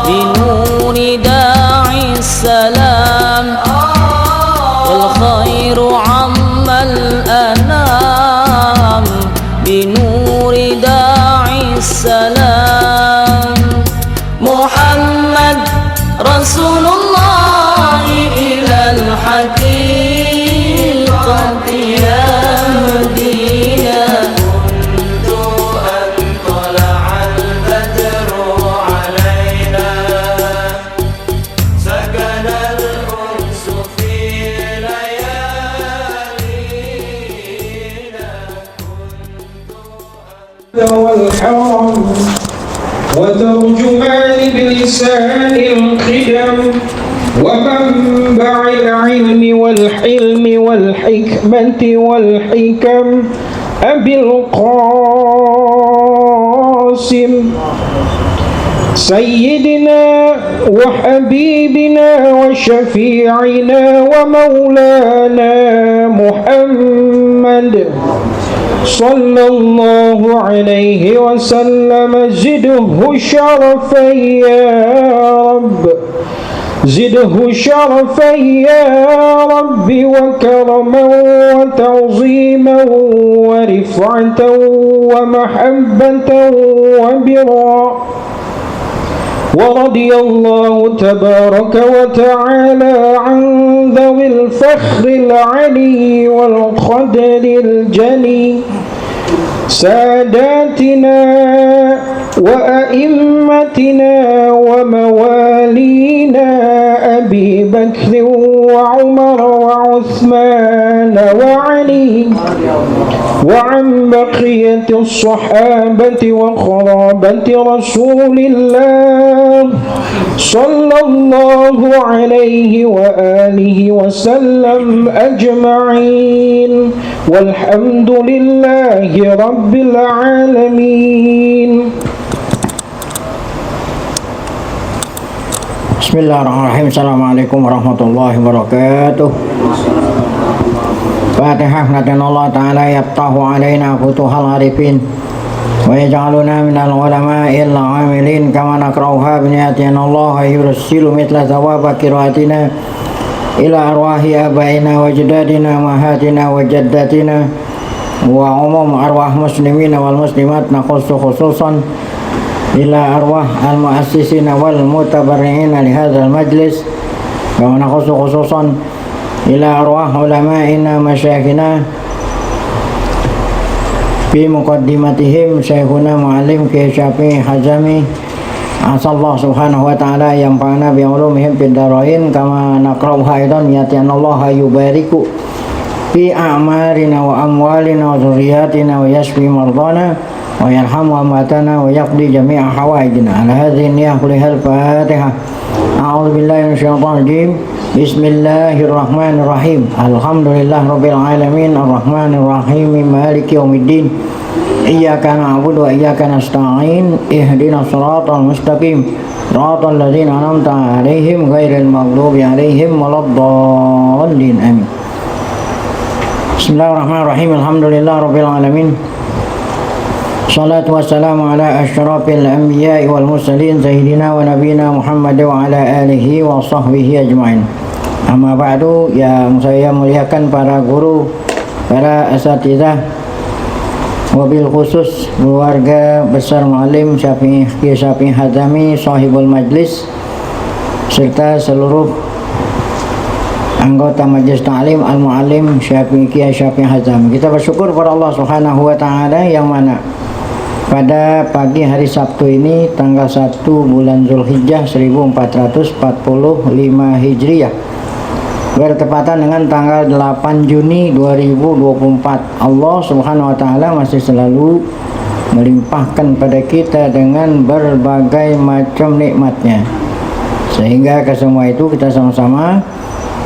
بنور داعي السلام والخير عم الأنام بنور داعي السلام محمد رسول الله إلى الحقيقة يهدينا منذ أن طلع البدر علينا سكن الأنس في ليالينا والحرم وترجمان بلسان الخدم ومنبع العلم والحلم والحكمة والحكم أبي القاسم سيدنا وحبيبنا وشفيعنا ومولانا محمد صلى الله عليه وسلم زده شرفا يا رب زده شرفا يا رب وكرما وتعظيما ورفعة ومحبة وبرا ورضي الله تبارك وتعالى عن ذوي الفخر العلي والقدر الجلي ساداتنا وأئمتنا وموالينا أبي بكر وعمر وعثمان وعلي وعن بقية الصحابة وقرابة رسول الله صلى الله عليه وآله وسلم أجمعين والحمد لله رب العالمين. Bismillahirrahmanirrahim. Assalamualaikum warahmatullahi wabarakatuh. Fatihah. Allah Ta'ala yaftahu alaina futuhal arifin wa yaj'aluna minal ulama'il amilin kama nakrauha biniyatina Allah yursilu mitla thawaba qiraatina ila arwahi abaina wa jadadina mahatina wa jaddatina wa umum arwah muslimina wal muslimat nakhussu khususan ila arwah al-mu'assisina wal mutabarri'ina li hadzal majlis wa nakhussu khususan ila arwah ulama'ina masyayikhina fi muqaddimatihim syekhuna mu'allim Kiai Syafi'i Hazami asallahu subhanahu wa ta'ala yanfa'ana bi ulumihim fid dharain kama naqra'uha aidan yati'anallaha yubariku fi a'marina wa amwalina wa dhurriyyatina wa yashfi mardana wa yarhamu amwatana wa yaqdi jami'a hawaijina ala hadhihi niyyah kulihal Fatihah. A'udzu billahi minasyaitonir rajim. Bismillahirrahmanirrahim. Alhamdulillah rabbil alamin arrahmanir rahim maliki yaumiddin. Iyyaka na'budu wa iyyaka nasta'in. Ihdinas siratal mustaqim. Siratal ladzina an'amta 'alaihim ghairil maghdubi 'alaihim waladdallin. Amin. Bismillahirrahmanirrahim. Alhamdulillah rabbil alamin. Salatu wassalamu ala asyrafil anbiya'i wal mursalin sayyidina wa nabiyina Muhammad wa ala alihi wa sahbihi ajma'in. Amma ba'du, yang saya muliakan para guru, para asatidzah, wabil khusus keluarga besar Mu'allim Kiai Syafi'i Hazami sahibul majlis serta seluruh anggota Majelis Ta'lim Al-Mu'allim Kiai Syafi'i Hazami. Kita bersyukur kepada Allah Subhanahu wa taala yang mana pada pagi hari Sabtu ini tanggal 1 bulan Zulhijjah 1445 Hijriah bertepatan dengan tanggal 8 Juni 2024. Allah Subhanahu wa taala masih selalu melimpahkan pada kita dengan berbagai macam nikmatnya, sehingga ke semua itu kita sama-sama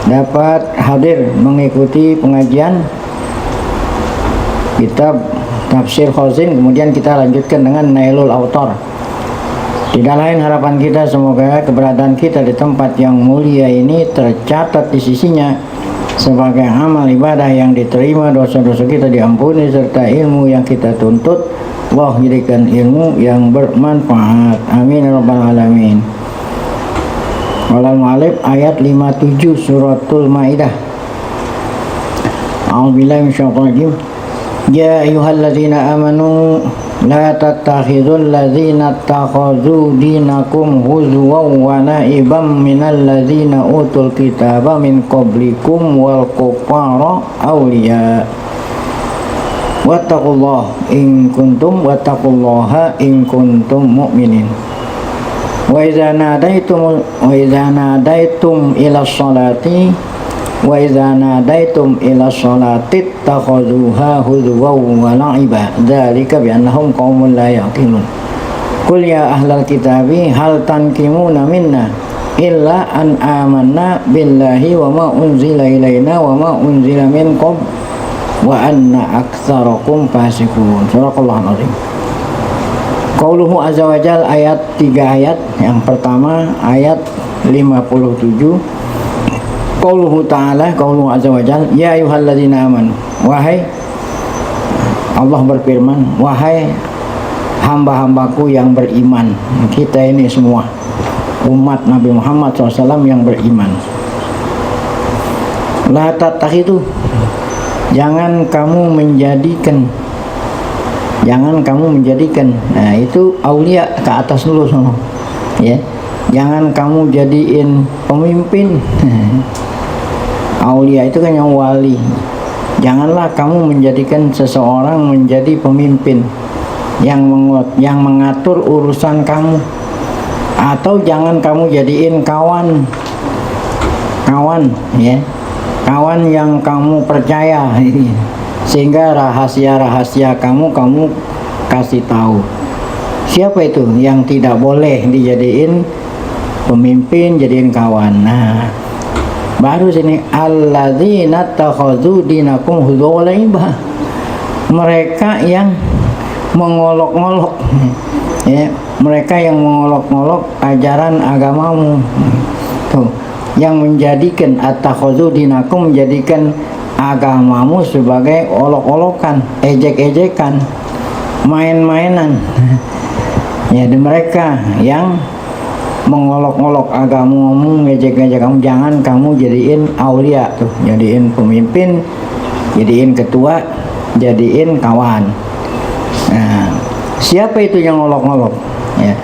dapat hadir mengikuti pengajian kitab Tafsir Khazin, kemudian kita lanjutkan dengan Nailul Autar. Tidak lain harapan kita semoga keberadaan kita di tempat yang mulia ini tercatat di sisinya sebagai amal ibadah yang diterima, dosa-dosa kita diampuni, serta ilmu yang kita tuntut Allah jadikan ilmu yang bermanfaat. Amin ya rabbal alamin. Walal mu'alif ayat 57 suratul Maidah. A'udzubillahi minasyaitonir rajim. Ya ayyuhalladzina amanu la tattakhidul ladzina ittakhadhu dinakum huzwan wa la'iban minal ladzina utul kitaba min qablikum wal kuffara awliya. Wattaqullaha in kuntum mu'minin. Wa idza nadaitum ila sholati takhuzuha huzwan wa la'iba dzalika bi annahum qaumun la yaqilun. Qul ya ahlal kitabi hal tankimuna minna illa an amanna billahi wa ma unzila ilaina wa ma unzila min qabl wa anna aktsarakum fasiqun. Surahul Azim. Qauluhu azza wa jal, ayat 3 ayat. Yang pertama ayat 57. Qauluhu ta'ala, qauluhu azza wa jal, ya ayyuhalladzina amanu. Wahai, Allah berfirman, wahai hamba-hambaku yang beriman. Kita ini semua umat Nabi Muhammad SAW yang beriman. La tattakhidhu, jangan kamu menjadikan, nah itu aulia ke atas dulu semua, ya. Jangan kamu jadiin pemimpin. Aulia itu kan yang wali. Janganlah kamu menjadikan seseorang menjadi pemimpin yang mengatur urusan kamu, atau jangan kamu jadiin kawan, ya, kawan yang kamu percaya, sehingga rahasia-rahasia kamu kasih tahu. Siapa itu yang tidak boleh dijadiin pemimpin, jadiin kawan? Nah, baru sini alladzina takhadzu dinakum huzwa wa la'iba. Mereka yang mengolok-olok, ya, mereka yang mengolok-olok ajaran agamamu. Tuh, yang menjadikan at-takhadzu dinakum, menjadikan agamamu sebagai olok-olokan, ejek-ejekan, main-mainan. Ya, dan mereka yang mengolok-olok agamamu, ngejek-ngejek kamu, jangan kamu jadiin aulia tuh, jadiin pemimpin, jadiin ketua, jadiin kawan. Nah, siapa itu yang ngolok-ngolok? Ya,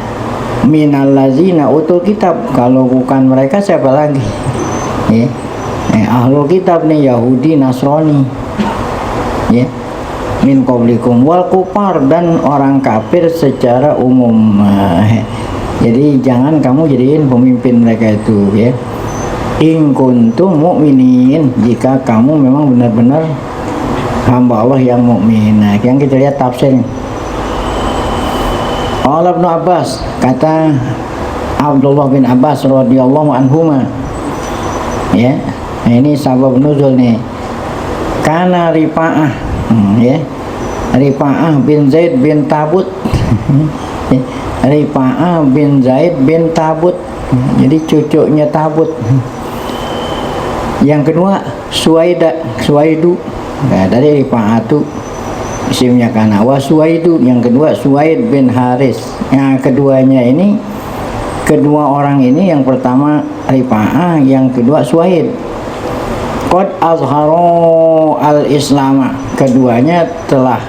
minal ladzina utul kitab. Kalau bukan mereka siapa lagi? Ya, ahlul kitab nih, Yahudi, Nasrani, ya, min qablikum wal kufar, dan orang kafir secara umum. Jadi jangan kamu jadiin pemimpin mereka itu, ya. In kuntum mu'minin, jika kamu memang benar-benar hamba Allah yang mukmin. Nah, yang kita lihat tafsirnya. Qala Ibnu Abbas, kata Abdullah bin Abbas radhiyallahu anhuma, ya. Nah, ini sabab nuzul nih. Kana Rifa'ah, ya. Rifa'ah bin Zaid bin Tabut. Rifa'ah bin Zaid bin Tabut. Jadi cucunya Tabut. Yang kedua Suwaidu. Nah, dari Rifa'ah itu isimnya kana wa Suwaidu. Yang kedua Suwaid bin Haris. Yang keduanya ini, kedua orang ini, yang pertama Rifa'ah, yang kedua Suwaid. Qad azharu al-islama, keduanya telah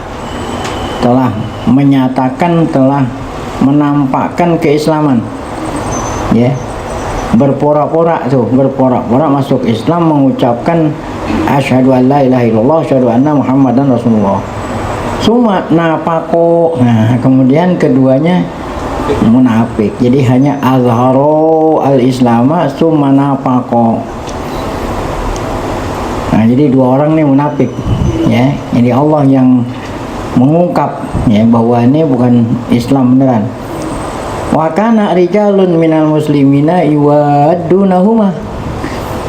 menyatakan, telah menampakkan keislaman, ya. Berpura-pura masuk Islam, mengucapkan asyhadu an la ilaha illallah, asyhadu anna muhammadan rasulullah. Suma nafaqo. Nah, kemudian keduanya munafik. Jadi hanya azharu al-islama summa nafaqo. Nah, jadi dua orang nih munafik, ya. Jadi Allah yang mengungkap, ya, bahwa ini bukan Islam beneran. Wa kana rijalun minal muslimina yuwaddunahuma,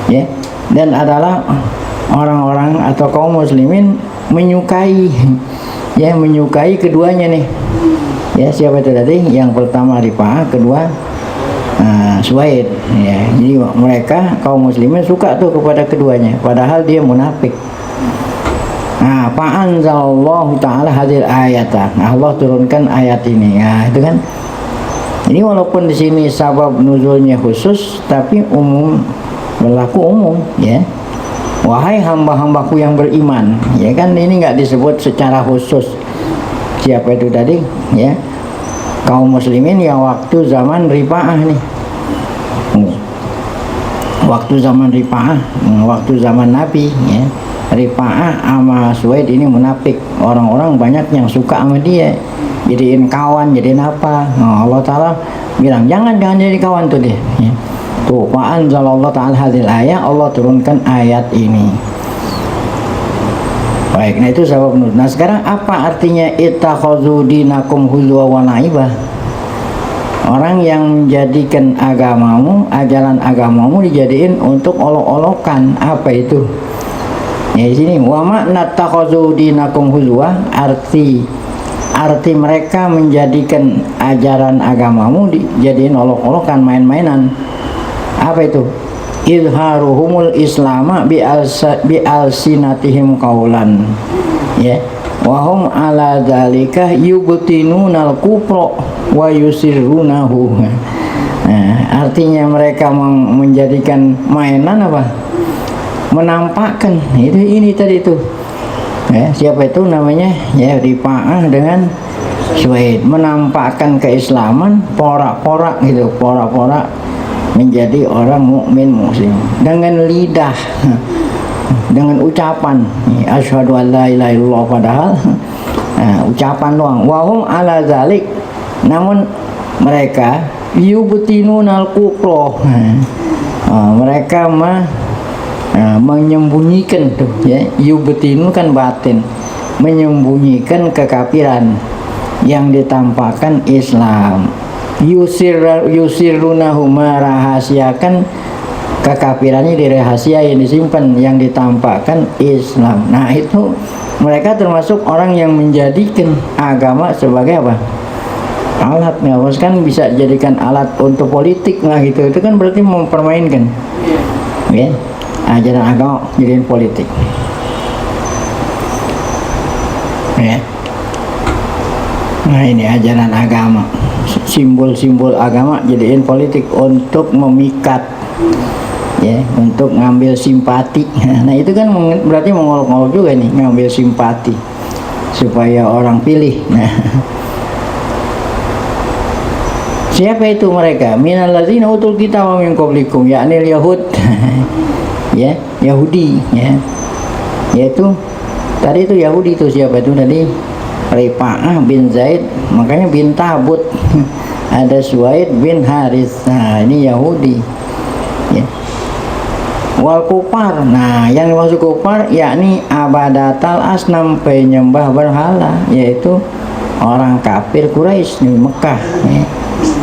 ya. Dan adalah orang-orang atau kaum muslimin menyukai, ya, menyukai keduanya nih. Ya, siapa itu tadi? Yang pertama Rifa'ah, kedua Suwaid, ya. Jadi mereka kaum muslimin suka tuh kepada keduanya, padahal dia munafik. Nah, fa'anzalallahu ta'ala hadil ayata. Nah, Allah turunkan ayat ini. Ya, itu kan. Ini walaupun di sini sabab nuzulnya khusus, tapi umum, berlaku umum, ya. Wahai hamba-hambaku yang beriman, ya kan, ini nggak disebut secara khusus. Siapa itu tadi? Ya, kaum muslimin yang waktu zaman Rifa'ah nih. Waktu zaman Rifa'ah, waktu zaman Nabi, ya. Rifa'ah sama Suwaid ini munafik. Orang-orang banyak yang suka sama dia, jadiin kawan, jadiin apa. Nah, Allah Ta'ala bilang jangan jadi kawan tuh dia, ya. Tuh, fa'anzalallahu ta'ala hadil ayat, Allah turunkan ayat ini. Baik, nah itu sabab nuzul. Nah sekarang apa artinya ittakhadhu dinakum huzwa wa laibah? Orang yang menjadikan agamamu, ajaran agamamu dijadiin untuk olok-olokan. Apa itu? Ya di sini wa makna takhadhu dinakum huzwa, arti mereka menjadikan ajaran agamamu dijadiin olok-olokan, main-mainan. Apa itu? Izharuhumul islama bi alsinatihim qaulan, ya, wa hum ala dzalika yubtinunal kufra wa yusirrunahu. Nah, artinya mereka menjadikan mainan apa? Menampakkan itu, ini tadi itu, ya, siapa itu namanya, ya, Rifa'ah dengan Suwaid, menampakkan keislaman, porak-porak gitu, porak-porak menjadi orang mukmin muslim dengan lidah, dengan ucapan asyhadu an la ilaha illallah, padahal ucapan doang. Wahum ala zalik, namun mereka yubtinunal kufra, mereka menyembunyikan tuh, ya, yubtinu kan batin, menyembunyikan kekafiran yang ditampakkan Islam. Yusirrunahu, merahasiakan kekafirannya, dirahasiain, disimpan, yang ditampakkan Islam. Nah itu mereka termasuk orang yang menjadikan agama sebagai apa? Alat. Nggak, kan bisa jadikan alat untuk politik lah gitu. Itu kan berarti mempermainkan, ya, ajaran agama jadiin politik, ya. Nah ini ajaran agama, simbol-simbol agama jadiin politik untuk memikat, ya, untuk ngambil simpati. Nah itu kan berarti mengolok-olok juga nih, ngambil simpati supaya orang pilih. Nah, siapa itu mereka? Minal ladzina utul kitab min qablikum, yakni Yahud, ya, Yahudi, ya, yaitu tadi itu Yahudi itu siapa itu tadi? Rifa'ah bin Zaid, makanya bin Tabut. Ada Suwaid bin Haris. Nah ini Yahudi, ya. Wal kufar, nah yang dimaksud kufar yakni abadatal asnam, penyembah berhala, yaitu orang kafir Quraisy di Mekah, ya.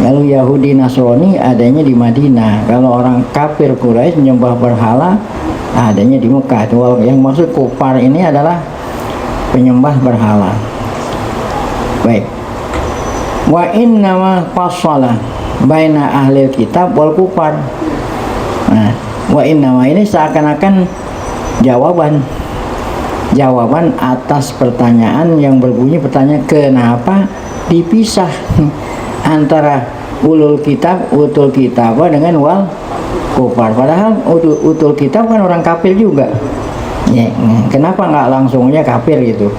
Lalu Yahudi Nasrani adanya di Madinah. Kalau orang kafir Quraisy menyembah berhala adanya di Mekah. Yang maksud kufar ini adalah penyembah berhala. Baik. Wa innama fassala baina ahli kitab wal kufar. Nah, wa innama ini seakan-akan jawaban atas pertanyaan yang berbunyi pertanyaan kenapa dipisah antara utul kitab dengan wal kufar. Padahal utul kitab kan orang kafir juga, ya, kenapa nggak langsungnya kafir gitu,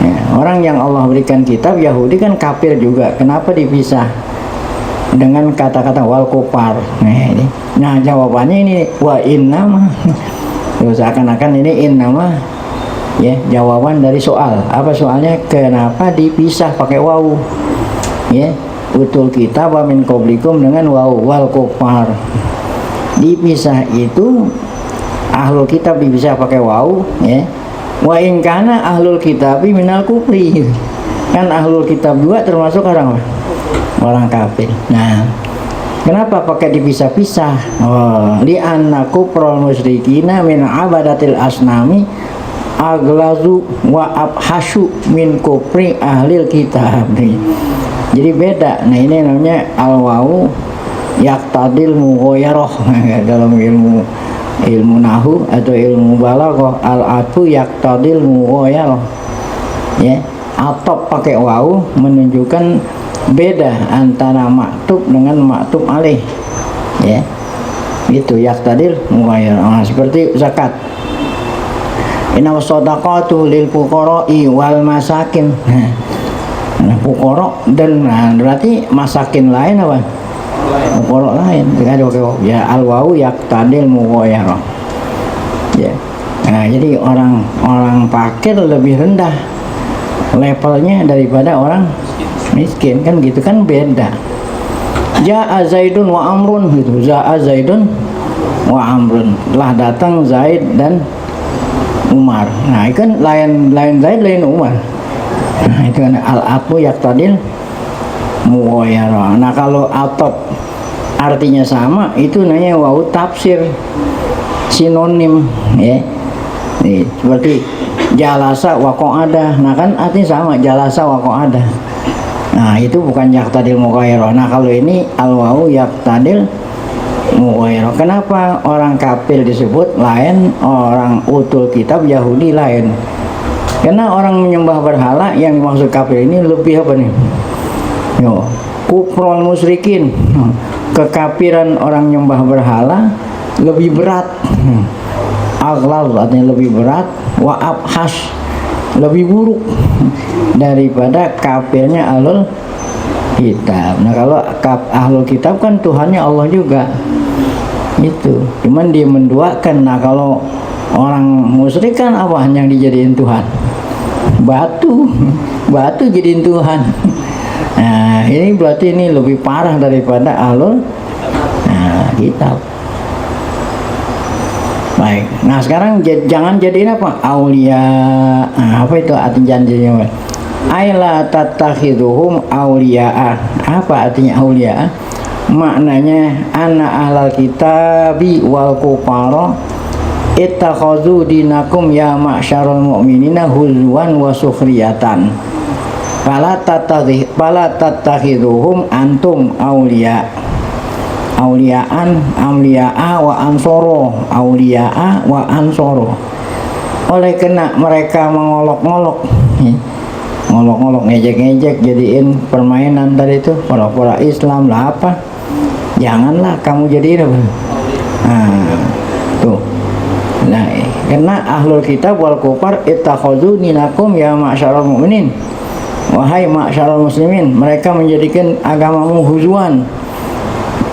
ya, orang yang Allah berikan kitab Yahudi kan kafir juga, kenapa dipisah dengan kata-kata wal kufar? Nah jawabannya ini wa innama. Seakan-akan ini innama, ya, jawaban dari soal. Apa soalnya? Kenapa dipisah pakai waw, ya, utul kitab wa min qablikum dengan waw wal kufar. Dipisah itu ahlul kitab dipisah pakai waw, ya. Wa in kana ahlul kitabi minal kufri, kan ahlul kitab juga termasuk orang kafir. Nah kenapa pakai dipisah-pisah? Li anna kufrul musyrikina min abadatil asnami aglazu wa abhasyu min kufri ahlil kitab. Jadi beda. Nah ini namanya al-wawu yaqtadil mughayyarah dalam ilmu ilmu nahu atau ilmu balaghah, al-atfu yaqtadil mughayarah. Ya, atop pakai wawu menunjukkan beda antara maktub dengan maktub alaih. Ya, itu yaqtadil mughayarah. Seperti zakat. Inna shadaqatu lil fuqara'i wal masakin. Nah, fuqara dan berarti masakin lain apa? Fuqara lain. Ya al-wawu yaqtadil mughayarah. Ya. Nah, jadi orang fakir lebih rendah levelnya daripada orang miskin, kan gitu kan, beda. Ja'a Zaidun wa Amrun gitu. Ja'a Zaidun wa Amrun. Telah datang Zaid dan Umar. Nah, itu kan lain Zaid lain Umar. Nah, itu kan al-atfu yaqtadil mughayarah. Nah, kalau atop artinya sama, itu namanya wawu tafsir, sinonim, ya. Nih, seperti jalasa wa qa'ada. Nah, kan artinya sama, jalasa wa qa'ada. Nah, itu bukan yaqtadil mughayarah. Nah, kalau ini al-wawu yaqtadil mughayarah. Kenapa orang kafir disebut lain, orang utul kitab Yahudi lain? Karena orang menyembah berhala yang dimaksud kafir ini lebih apa nih? Yo, kufrul musyrikin. Kekafiran orang menyembah berhala lebih berat. Aghlal artinya lebih berat, wa abhas lebih buruk daripada kafirnya ahlul kitab. Nah, kalau ahlul kitab kan Tuhannya Allah juga. Itu cuman dia menduakan. Nah, kalau orang musyrik kan apa yang dijadiin Tuhan? Batu jadiin Tuhan. Nah, ini berarti ini lebih parah daripada ahlul kitab. Baik. Nah, sekarang jangan jadiin apa? Aulia. Nah, apa itu arti janjinya? Aila tattakhiduhum auliya. Apa artinya auliya? Maknanya anna ahlal kitabi wal kufara ittakhadhu dinakum ya ma'syarul mu'minina huzwan wa sukhriyatan. Fala tattakhiduhum antum auliya. Auliya'a wa ansoro. Auliya'a wa ansoro. Oleh kena mereka mengolok-ngolok, ngejek-ngejek, jadiin permainan tadi itu pura-pura Islam lah apa. Janganlah kamu jadiin apa. Nah, tuh. Nah, karena ahlul kitab wal kufar ittakhadhu dinakum ya ma'syarul mu'minin. Wahai ma'syarul muslimin, mereka menjadikan agamamu huzwan,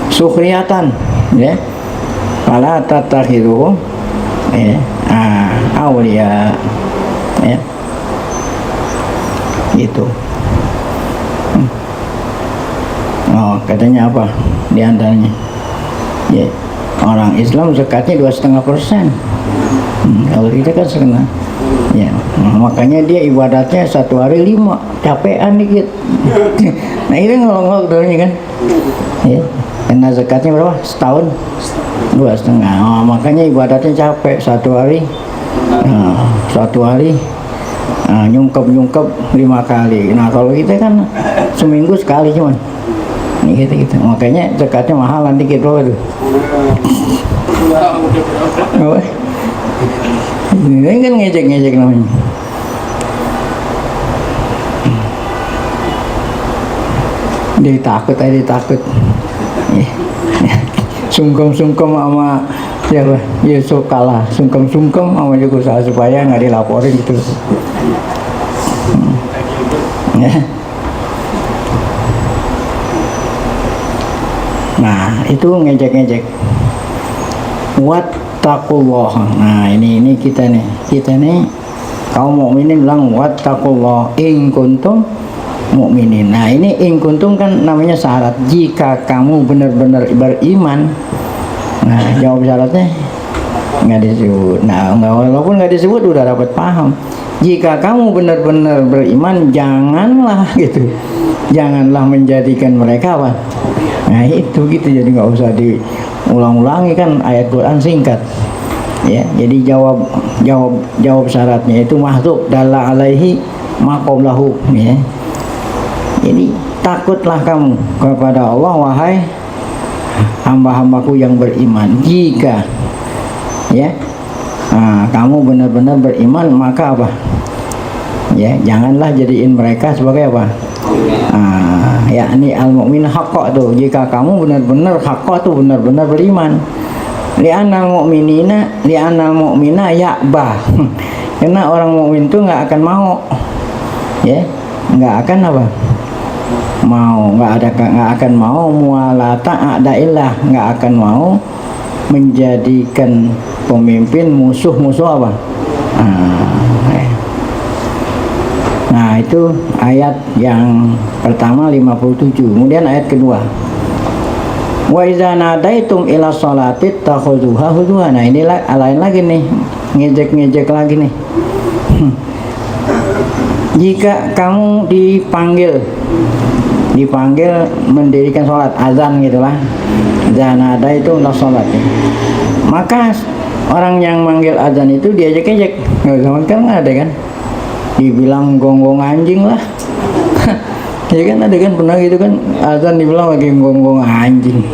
sukhriyatan, ya. Fala tatakhiduhum awliya, ya. Gitu. Oh, katanya apa di antaranya? Ya, orang Islam zakatnya 2,5%. Kalau kita kan setengah. Ya, makanya dia ibadatnya 1 hari 5, capean dikit. Nah, itu ngolong-ngolong dulunya kan. Ya, karena zakatnya berapa? Setahun 2,5. Oh, makanya ibadatnya capek 1 hari. Nah, 1 hari nyungkep 5 kali. Nah, kalau kita kan seminggu sekali cuman. Ini gitu. Makanya zakatnya mahalan dikit berapa tuh? Oh, ini kan ngejek-ngejek namanya. Dia takut. Sungkem sama siapa? Yusuf kalah. Sungkem sama juga usaha supaya nggak dilaporin gitu. Ya. Nah, itu ngejek-ngejek. Wattaqullah. Nah, ini kita nih kaum mukminin bilang wattaqullah in kuntum mukminin. Nah, ini in kuntum kan namanya syarat. Jika kamu benar-benar beriman. Nah, jawab syaratnya nggak disebut. Nah, walaupun nggak disebut udah dapat paham. Jika kamu benar-benar beriman, janganlah gitu. Janganlah menjadikan mereka apa? Nah, itu gitu. Jadi nggak usah diulang-ulangi, kan ayat Quran singkat. Ya, jadi jawab syaratnya itu mahdzuf dalla alaihi maqablahu, ya. Jadi takutlah kamu kepada Allah, wahai hamba-hambaku yang beriman. Jika ya. Kamu benar-benar beriman, maka apa? Ya, janganlah jadiin mereka sebagai apa? Yakni al-mu'min haqqa tuh. Jika kamu benar-benar haqqa tuh benar-benar beriman. Li'anal mu'mina ya'bah. Karena orang mukmin tuh nggak akan mau, ya, nggak akan apa? Nggak akan mau mualata a'daillah, nggak akan mau menjadikan pemimpin musuh-musuh apa? Nah, itu ayat yang pertama 57. Kemudian ayat kedua. Wa iza nadaitum ila sholati takhuzuha huzwa. Nah, ini lain lagi nih. Ngejek-ngejek lagi nih. Jika kamu dipanggil mendirikan sholat, azan gitulah. Zanada itu ila sholat. Maka orang yang manggil azan itu diajak-ajak. Nggak zaman kan nggak ada kan? Dibilang gonggong anjing lah. Ya kan ada kan, pernah gitu kan, azan dibilang lagi gonggong anjing.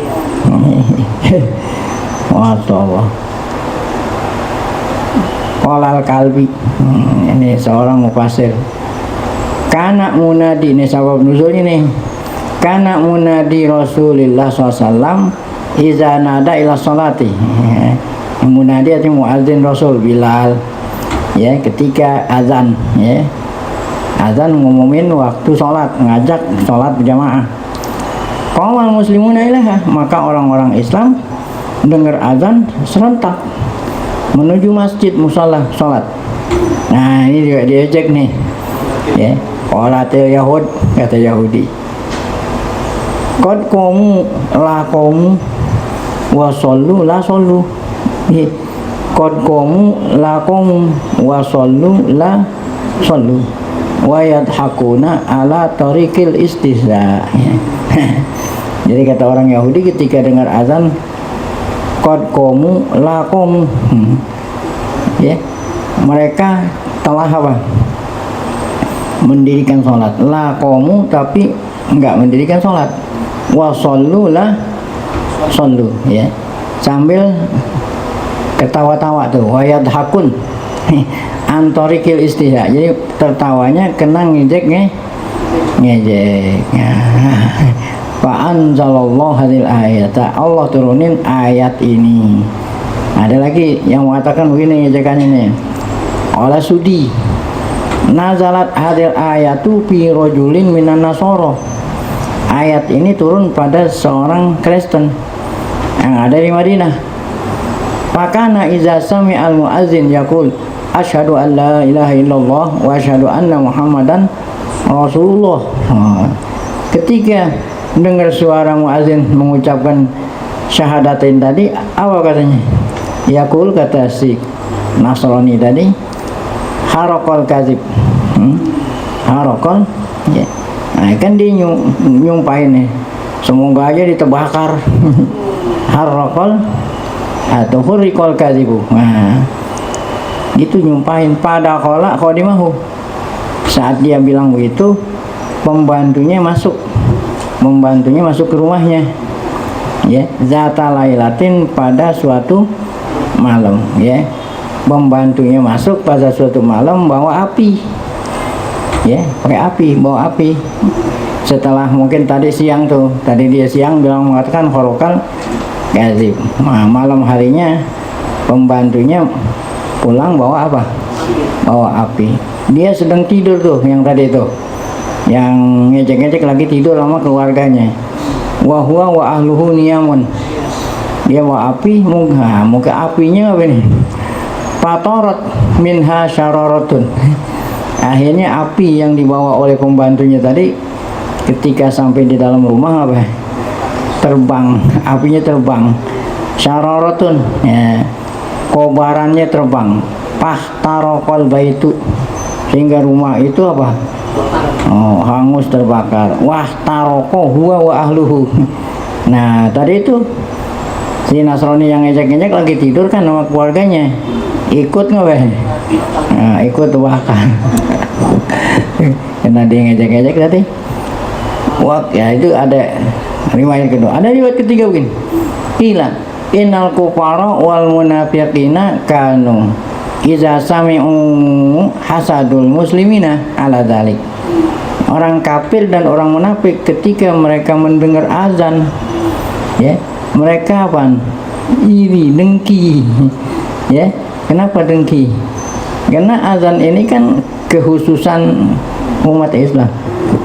Wallah. Qolal kalbi. Ini seorang mufasir. Kana munadi, ini sabab nuzul ini. Kana munadi Rasulullah SAW iza nada ila sholati. Munadi artinya muadzin Rasul Bilal. Ya, ketika azan, ya, azan ngumumin waktu sholat, ngajak sholat berjamaah. Qamal muslimuna ilaha, maka orang-orang Islam dengar azan serentak menuju masjid musalla sholat. Nah, ini juga diajak nih, ya. Qalatil Yahud, kata Yahudi. Qad qamu la qamu wa shollu la shollu. Qad qamu la qamu wa shollu la shollu wa yadhakuna ala tariqil istihza. Jadi kata orang Yahudi ketika dengar azan qad qamu la qamu, ya, mereka telah apa? Mendirikan sholat. La qamu, tapi enggak mendirikan sholat. Wa shollu la shollu, ya, sambil ketawa-tawa tuh. Wa yadhakun antorikil istihza, jadi tertawanya kena ngejek. Fa anzalallahu hadil ayat, Allah turunin ayat ini. Ada lagi yang mengatakan begini ngejekannya ini. Ola Sudi nazalat hadil ayatu fi rajulin minan nasara. Ayat ini turun pada seorang Kristen yang ada di Madinah. Fakana iza sami'al muazzin yaqul asyhadu an la ilaha illallah wa asyhadu anna muhammadan rasulullah. Ketika dengar suara muazzin mengucapkan syahadatain tadi, apa katanya? Yaqul, kata si Nasrani tadi, haraqal kadzib. Haraqal, ya. Nah, kan dia nyumpahin nih, semoga aja ditebakar. Haraqal atau hurriqal kadzibu. Nah, itu nyumpahin. Pada qala qadimahu, saat dia bilang begitu, pembantunya masuk ke rumahnya, ya, zata lailatin, pada suatu malam, ya. Pembantunya masuk pada suatu malam bawa api, ya, pakai api, bawa api. Setelah mungkin tadi dia siang bilang mengatakan horokal kadzib. Nah, malam harinya pembantunya pulang bawa apa? Bawa api. Dia sedang tidur tuh, yang tadi tuh, yang ngecek-ngecek lagi tidur sama keluarganya. Wa huwa wa ahluhu niyamun. Dia bawa api, muka apinya apa nih? Fatarat minha syararatun. Akhirnya api yang dibawa oleh pembantunya tadi ketika sampai di dalam rumah apa? Terbang, apinya terbang. Syararatun, ya, kobarannya terbang. Pahtaraqal baitu, sehingga rumah itu apa? Hangus, terbakar. Wah taroko huwa wa ahluhu. Nah, tadi itu si Nasrani yang ngejek-ngejek lagi tidur kan sama keluarganya, ikut nggak weh? Nah, ikut bakar. Karena dia ngejek-ngejek tadi. Wah, ya itu ada riwayat kedua. Ada riwayat ketiga mungkin. Ila innal kufara wal munafiqina kanu iza sami'u hasadul muslimina ala dzalik. Orang kafir dan orang munafik ketika mereka mendengar azan, ya, mereka apa? Iri, dengki. Ya, kenapa dengki? Karena azan ini kan kekhususan umat Islam.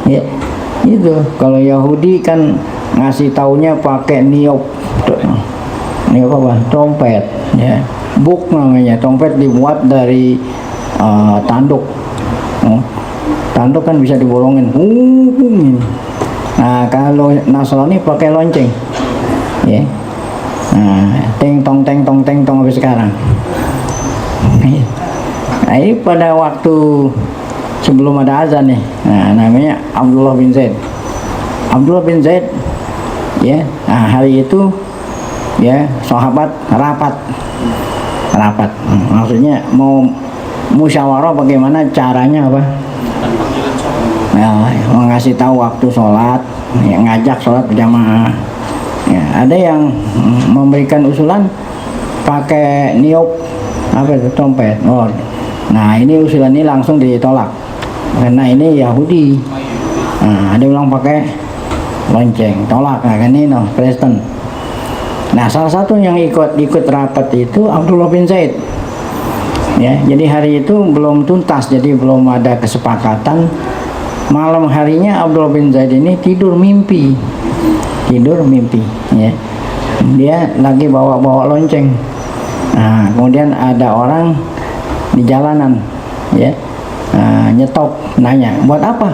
Ya, itu kalau Yahudi kan ngasih taunya pakai niop apa? Trompet, ya. Buk namanya, trompet dibuat dari tanduk. Tanduk kan bisa dibolongin. Nah, kalau Nasrani pakai lonceng. Ya. Nah, teng tong sampai sekarang. Nah, ini pada waktu sebelum ada azan nih. Nah, namanya Abdullah bin Zaid. Abdullah bin Zaid, ya. Nah, hari itu ya sahabat rapat. Maksudnya mau musyawarah bagaimana caranya apa? Ya, mengasih tahu waktu sholat, ya, ngajak sholat berjamaah. Ya, ada yang memberikan usulan pakai niop apa itu trompet. Oh, nah ini usulan ini langsung ditolak karena ini Yahudi. Nah, ada bilang pakai lonceng, tolak. Nah, kan ini Kristen. Nah, salah satu yang ikut rapat itu Abdullah bin Zaid. Ya, jadi hari itu belum tuntas, jadi belum ada kesepakatan. Malam harinya Abdullah bin Zaid ini tidur mimpi, ya. Dia lagi bawa lonceng. Nah, kemudian ada orang di jalanan, ya, nyetop, nanya, buat apa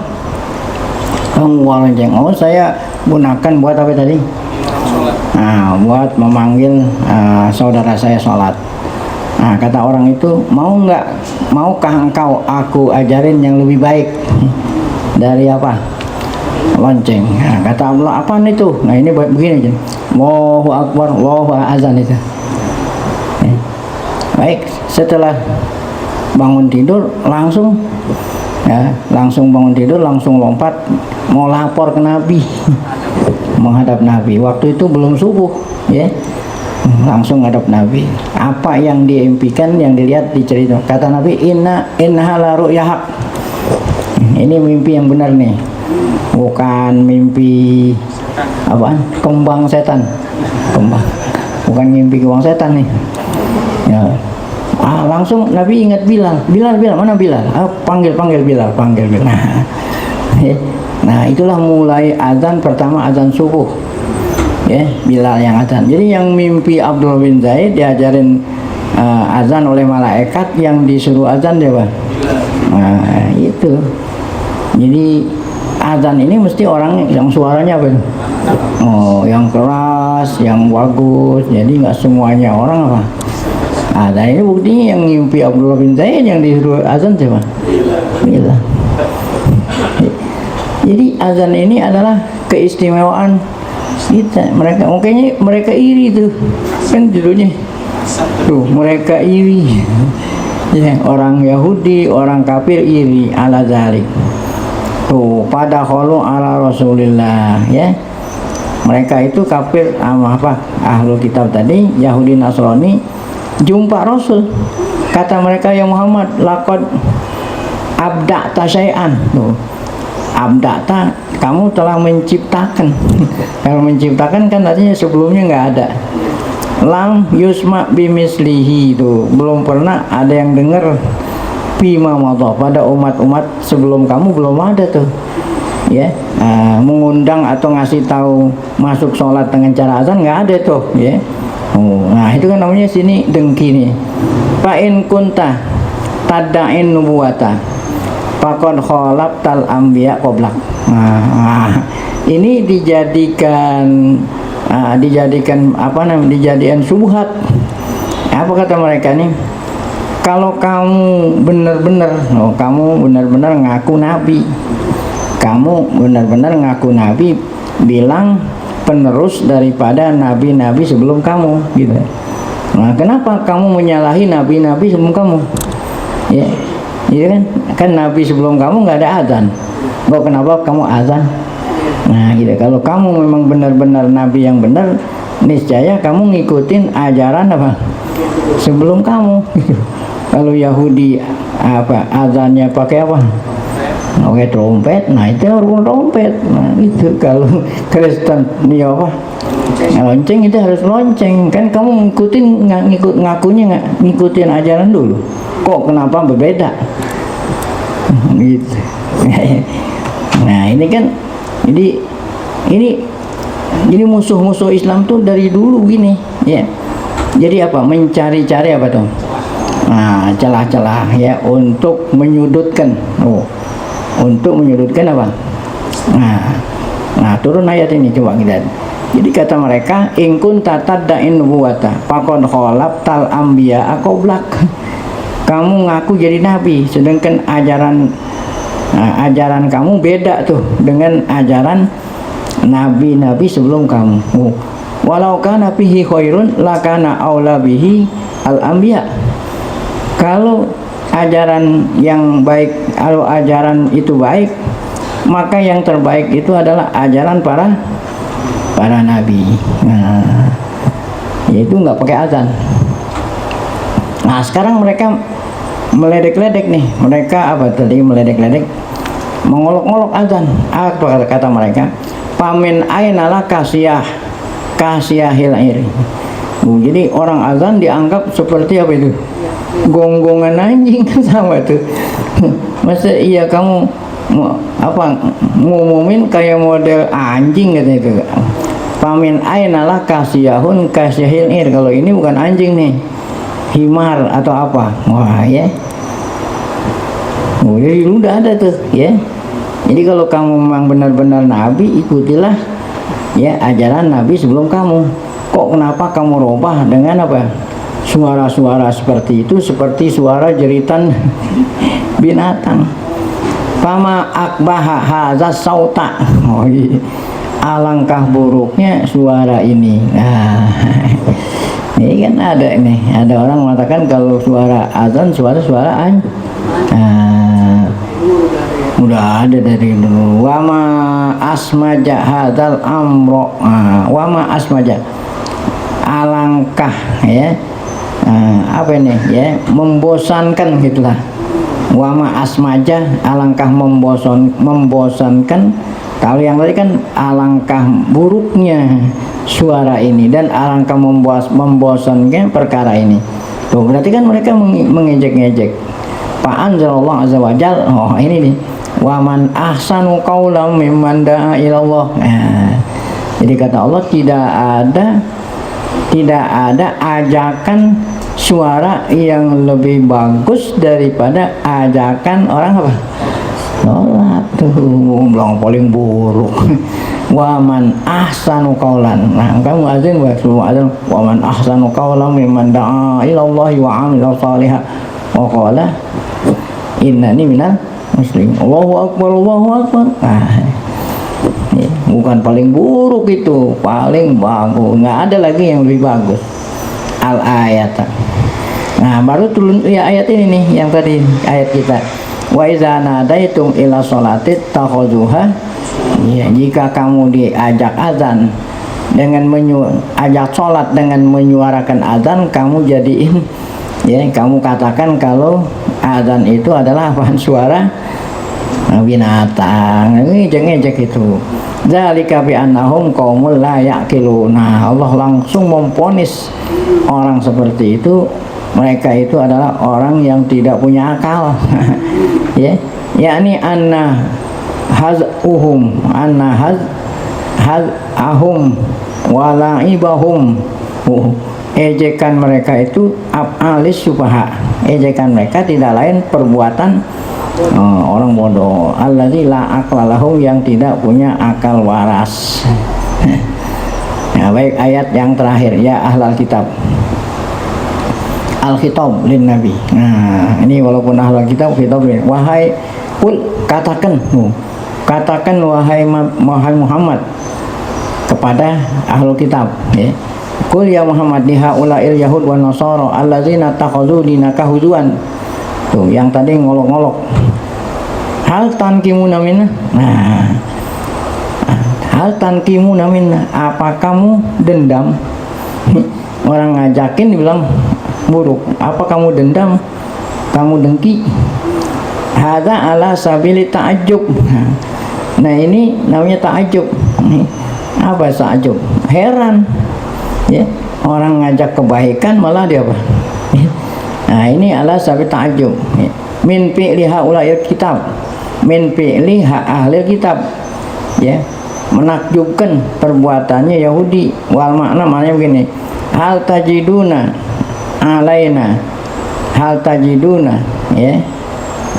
kamu bawa lonceng? Oh, saya gunakan buat apa tadi? Nah, buat memanggil saudara saya sholat. Nah, kata orang itu, maukah engkau aku ajarin yang lebih baik dari apa? Lonceng. Nah, kata Allah, apaan itu? Nah, ini begini aja. Allahu Akbar, Allahu azan itu. Baik, setelah bangun tidur langsung bangun tidur langsung lompat mau lapor ke Nabi. Menghadap Nabi. Waktu itu belum subuh, ya. Langsung ngadap Nabi. Apa yang diimpikan, yang dilihat, dicerita. Kata Nabi, inna la ru'ya haq. Ini mimpi yang benar nih, bukan mimpi apaan? Kembang setan. Bukan mimpi kembang setan nih. Ya. Langsung Nabi ingat Bilal, mana Bilal? Panggil Bilal. Nah, itulah mulai azan pertama, azan subuh. Ya, Bilal yang azan. Jadi yang mimpi Abdullah bin Zaid diajarin azan oleh malaikat, yang disuruh azan dia, Pak. Nah, itu. Jadi azan ini mesti orang yang suaranya apa? Oh, yang keras, yang bagus. Jadi nggak semuanya orang apa? Nah, ini buktinya yang mimpi Abdullah bin Zaid yang disuruh azan siapa? Bilal. Jadi azan ini adalah keistimewaan kita. Mereka iri tuh, kan judulnya. Tuh, mereka iri. Ya, orang Yahudi, orang kafir iri ala zalik. Tuh, pada khulu ala Rasulillah, ya. Mereka itu kafir sama apa? Ahlul kitab tadi, Yahudi Nasrani, jumpa Rasul. Kata mereka, ya Muhammad, laqad abda'ta syai'an. Tuh. Abda'ta, kamu telah menciptakan. Kalau menciptakan kan artinya sebelumnya nggak ada. Lam yusma bimislihi, itu belum pernah ada yang dengar bima madha, pada umat-umat sebelum kamu belum ada tuh, ya. Mengundang atau ngasih tahu masuk sholat dengan cara azan nggak ada tuh, ya. Nah, itu kan namanya sini dengki nih. Fa in kunta tada'in nubuwata faqad khalaqtal anbiya qablak. Nah, ini dijadikan dijadikan subhat. Apa kata mereka nih? Kalau kamu benar-benar ngaku nabi, bilang penerus daripada nabi-nabi sebelum kamu, gitu. Nah, kenapa kamu menyalahi nabi-nabi sebelum kamu? Ya, iya kan nabi sebelum kamu nggak ada azan. Kenapa kamu azan? Nah, gitu. Kalau kamu memang benar-benar nabi yang benar, niscaya kamu ngikutin ajaran apa sebelum kamu. Kalau Yahudi apa azannya pakai apa? Pakai trompet, nah itu harus trompet. Nah itu kalau Kristen ini apa? Lonceng itu harus lonceng. Kan kamu ngakunya nggak ngikutin ajaran dulu. Kok kenapa berbeda? Gitu. Nah ini kan, ini musuh-musuh Islam tuh dari dulu gini, ya. Jadi apa? Mencari-cari apa tuh? Nah, celah-celah ya untuk menyudutkan. Untuk menyudutkan apa? Nah, turun ayat ini coba kita. Jadi kata mereka, in kunta tad'in nubuwata faqad khalaftal anbiya qablak. Kamu ngaku jadi nabi, sedangkan ajaran kamu beda tuh dengan ajaran nabi-nabi sebelum kamu. Walau kana fihi khairun lakana aula bihi al-anbiya. Kalau ajaran yang baik, kalau ajaran itu baik, maka yang terbaik itu adalah ajaran para nabi. Nah, yaitu nggak pakai azan. Nah, sekarang mereka meledek-ledek nih. Mereka apa tadi meledek-ledek? Mengolok-olok azan. Apa kata mereka? Pamin ainala kasiyahil iri. Jadi orang azan dianggap seperti apa itu? Gonggongan anjing sama tuh. Masa iya kamu apa ngumumin kayak model anjing gitu itu. Pamin ainalah kasiyahun kasiyahil ir. Kalau ini bukan anjing nih, himar atau apa. Wah ya. Jadi udah ada tuh ya. Jadi kalau kamu memang benar-benar nabi, ikutilah ya ajaran nabi sebelum kamu. Kok kenapa kamu rubah dengan apa? Suara-suara seperti itu, seperti suara jeritan binatang. Fama akbaha hadza sauta. Oh iya. Alangkah buruknya suara ini. Nah, ini kan ada orang mengatakan kalau suara azan suara udah ada dari dulu. Wama asmaja hadzal amro. Wama asmaja. Alangkah ya. Apa ini ya? Membosankan gitulah. Wama asmaja alangkah membosankan. Kalau yang tadi kan alangkah buruknya suara ini dan alangkah membosankan perkara ini. Tuh berarti kan mereka mengejek-ngejek. Fa anzalallahu azza wa jalla. Oh ini nih. Wa man ahsanu qaulan mimman da'a ilallah. Jadi kata Allah tidak ada ajakan suara yang lebih bagus daripada ajakan orang apa? Sholat tuh bilang paling buruk. Waman ahsanu qaulan. Nah, kamu azan waman ahsanu qaulan mimman da'a ilallahi wa 'amila shalihan wa qala innani minal muslimin. Allahu akbar, Allahu akbar. Bukan paling buruk itu, paling bagus. Nggak ada lagi yang lebih bagus. Al-ayat. Nah, baru turun ya ayat ini nih yang tadi ayat kita. Wa iza nadaitum ila sholati takhuzuha. Ya, jika kamu diajak azan dengan ajak sholat dengan menyuarakan azan, kamu jadiin ya, kamu katakan kalau azan itu adalah apaan? Suara binatang. Ini ngejek itu. Dzalika bi annahum qaumul la yaqilun. Nah, Allah langsung memvonis orang seperti itu, mereka itu adalah orang yang tidak punya akal. Ya, yakni anna hazuhum anna hazahum walaibahum. Ejekan mereka itu alis subaha. Ejekan mereka tidak lain perbuatan orang bodoh. Alladzi la aqla lahum, yang tidak punya akal waras. Nah, baik ayat yang terakhir ya ahlal kitab. Al-khitab lin nabi. Nah, ini walaupun ahlul kitab khitab lin. Wahai kul katakan wahai Muhammad kepada ahlul kitab ya. Kul ya Muhammad dihaulail yahud wan nasara allazina takhadhu dinaka huzuan. Tuh yang tadi ngolok-ngolok. Hal tankimuna minna. Nah, hal tankimu minna, apa kamu dendam? Orang ngajakin dibilang buruk, apa kamu dendam, kamu dengki? Hadza ala sabili ta'ajjub. Nah ini namanya ta'ajjub. Apa ta'ajjub? Heran ya, orang ngajak kebaikan malah dia apa? Nah ini ala sabili ta'ajjub. Min fi'li haula'il kitab, min fi'li ahli kitab, ya, menakjubkan perbuatannya Yahudi. Wal makna maknanya begini, hal tajiduna alaina, hal tajiduna, ya,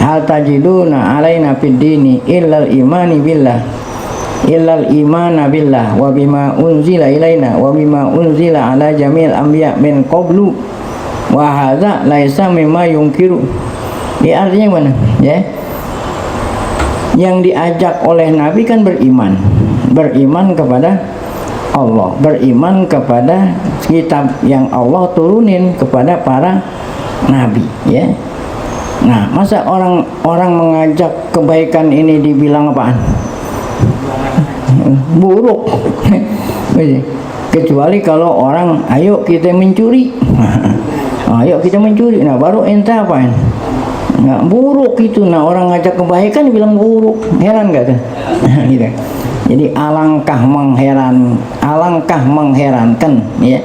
hal tajiduna alaina fid dini illal imani billah, illal imana billah wa bima unzila ilaina wa bima unzila ala jamil anbiya min qablu wa hadza laisa mimma yungkiru. Ya, artinya mana? Ya, yang diajak oleh Nabi kan beriman, beriman kepada Allah, beriman kepada kitab yang Allah turunin kepada para nabi, ya. Nah, masa orang mengajak kebaikan ini dibilang apaan? Buruk. Kecuali kalau orang, ayo kita mencuri, ayo kita mencuri, nah baru ente apaan? Nah, buruk itu. Nah, orang ngajak kebaikan dibilang buruk. Heran gak tuh? Gitu. Jadi alangkah mengherankan ya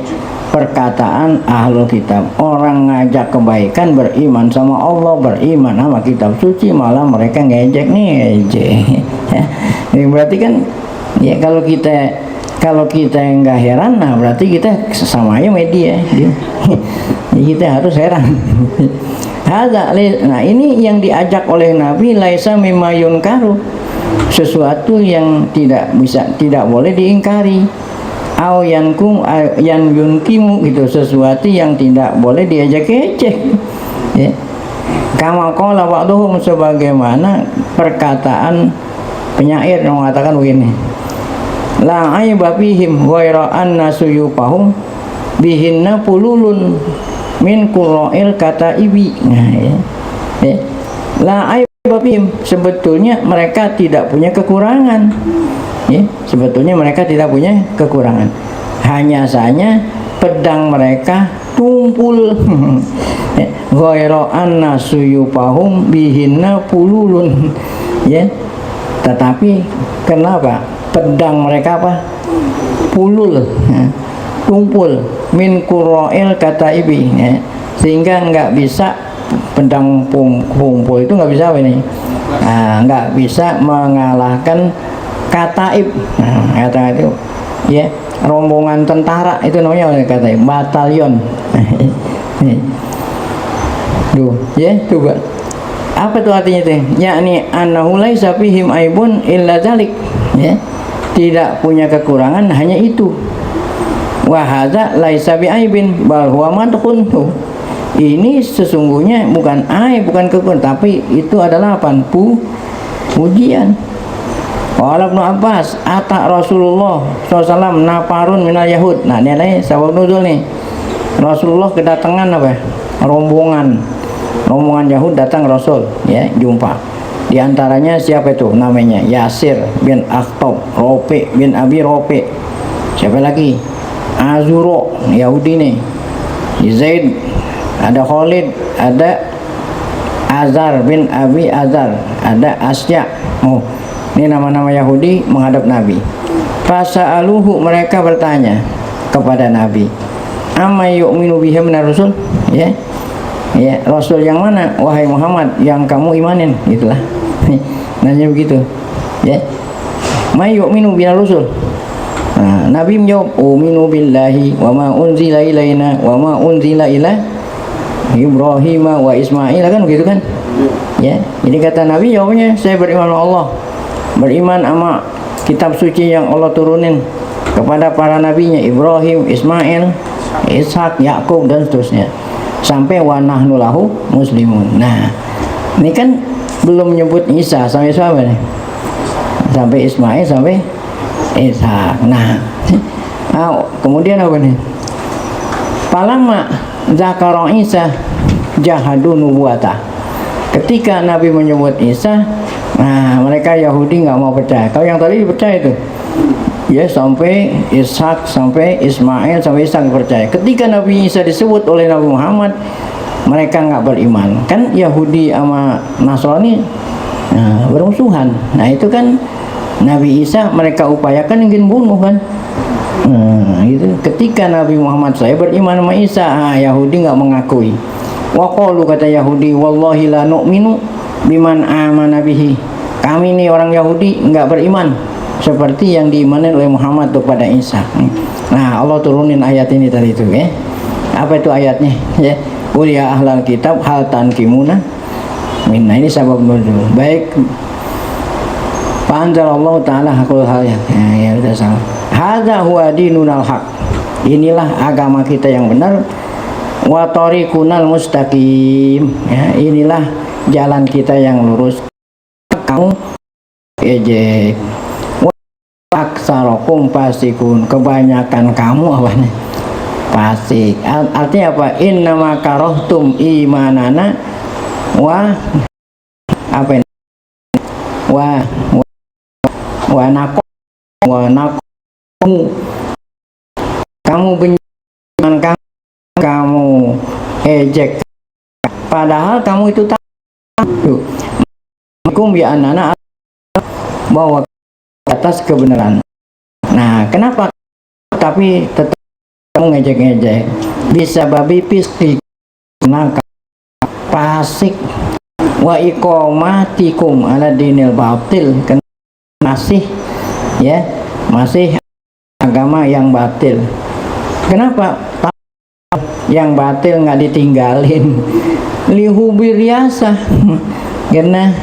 perkataan ahlul kitab. Orang ngajak kebaikan, beriman sama Allah, beriman sama kitab suci, malah mereka ngejek. Ini berarti kan ya, kalau kita nggak heran, nah berarti kita samanya media. Jadi kita harus heran. Nah ini yang diajak oleh Nabi, laisa mimma yunkaru, sesuatu yang tidak boleh diingkari. Au yankum yan yunkimu, gitu, sesuatu yang tidak boleh diejek-ejek, ya. Kama qala ba'dhum, sebagaimana perkataan penyair yang mengatakan begini, la aiba fihim ghaira anna suyufahum bihinna pululun min qura'il kata ibi. Nah, ya. La aiba fihim, sebetulnya mereka tidak punya kekurangan. Ya, sebetulnya mereka tidak punya kekurangan. Hanya saja pedang mereka tumpul. Ghaira anna suyufahum bihinna pululun. Ya. Tetapi kenapa pedang mereka apa? Pulul. Ya. Tumpul min qura'il kata ibi, ya. Sehingga nggak bisa, pedang tumpul itu nggak bisa ini. Nah, nggak bisa mengalahkan kataib. Nah, kata itu ya, rombongan tentara itu namanya kataib, batalion. Duh, ya, coba apa tuh artinya itu? Yakni annahu laisa fihim aibun illa dzalik, ya, tidak punya kekurangan hanya itu. Wa hadza laisa bi aibin bal huwa madhun. Ini sesungguhnya bukan aib, bukan kekurangan, tapi itu adalah apa? Pujian. Qala Ibnu Abbas, ata Rasulullah SAW nafarun minal yahud. Nah, ini sabab nuzul nih. Rasulullah kedatangan apa? Rombongan Yahud datang Rasul, ya, jumpa. Di antaranya siapa itu? Namanya Yasir bin Akhtab, Rofi bin Abi Rofi. Siapa lagi? Azuro, Yahudi nih. Zaid, ada Khalid, ada Azar bin Abi Azar, ada Asya. Oh, ini nama-nama Yahudi menghadap Nabi. Fasa'aluhu, mereka bertanya kepada Nabi, amma yu'minu bihi minar rusul, ya. Ya, Rasul yang mana wahai Muhammad yang kamu imanin, gitulah. Nanya begitu, ya. May yu'minu binar rusul. Nah, Nabi menjawab, uminu billahi wa ma unzila ilaina wa ma unzila ila Ibrahim wa Ismail, kan begitu kan? Ya, jadi kata Nabi jawabnya, saya beriman sama Allah, beriman sama kitab suci yang Allah turunin kepada para nabinya Ibrahim, Ismail, Ishak, Yakub dan seterusnya, sampai wa nahnu lahu muslimun. Nah, ini kan belum menyebut Isa sampai siapa nih? Sampai Ismail, sampai Ishak. Nah, kemudian apa nih? Palama zakara Isa jahadu nubuwata. Ketika Nabi menyebut Isa, nah mereka Yahudi nggak mau percaya. Kalau yang tadi percaya itu, ya sampai Ishak, sampai Ismail, sampai Ishak percaya. Ketika Nabi Isa disebut oleh Nabi Muhammad, mereka nggak beriman. Kan Yahudi sama Nasrani bermusuhan. Nah itu kan Nabi Isa mereka upayakan ingin bunuh kan. Gitu. Ketika Nabi Muhammad saya beriman sama Isa, Yahudi nggak mengakui. Waqalu, kata Yahudi, wallahi la nu'minu biman amana bihi. Kami nih orang Yahudi nggak beriman seperti yang diimani oleh Muhammad kepada Isa. Nah, Allah turunin ayat ini tadi itu ya. Apa itu ayatnya? Ya. Qul ya ahlal kitab hal tankimuna minna. Ini sabab nuzul. Baik. Panjalallahu ta'ala hakul hal ya udah salah. Hadza huwa dinunal haq. Inilah agama kita yang benar. Wa tariqunal mustaqim. Ya, inilah jalan kita yang lurus. Kamu ejek. Aksarokum pasikun, kebanyakan kamu awalnya fasik. Artinya apa? Innama karohtum imanana wa apa ini? Wa nakum. Kamu benci kamu ejek. Padahal kamu itu tahu. Kum bi anana bahwa atas kebenaran. Nah, kenapa tapi tetap ngejek-ngejek? Bisa babi piski nangka pasik wa iqamatikum ala dinil batil, masih ya, masih agama yang batil. Kenapa yang batil nggak ditinggalin? Lihubi riasa karena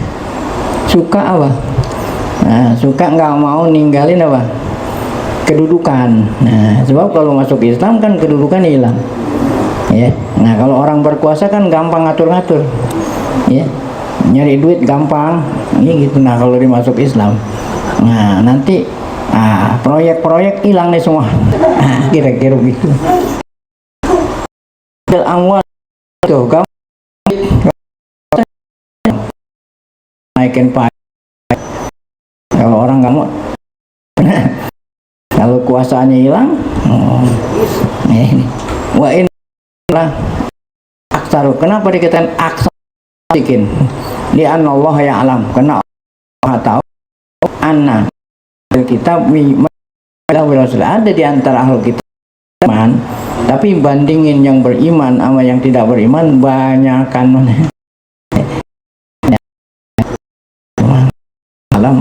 suka apa? Nah, suka nggak mau ninggalin apa? Kedudukan. Nah, sebab kalau masuk Islam kan kedudukan hilang. Ya. Nah, kalau orang berkuasa kan gampang ngatur-ngatur. Ya. Nyari duit gampang. Ini gitu. Nah, kalau dimasuk Islam. Nah, nanti proyek-proyek hilang nih semua. Kira-kira begitu. Amwal tuh gampang naikin pajak. Kalau orang nggak mau, kalau kuasaannya hilang, wa inna aksaru. Kenapa dikatakan aksarikin? Lian Allah ya alam. Karena Allah tahu anna kita ada di antara ahlu kita beriman, tapi bandingin yang beriman sama yang tidak beriman banyakan mana? Alam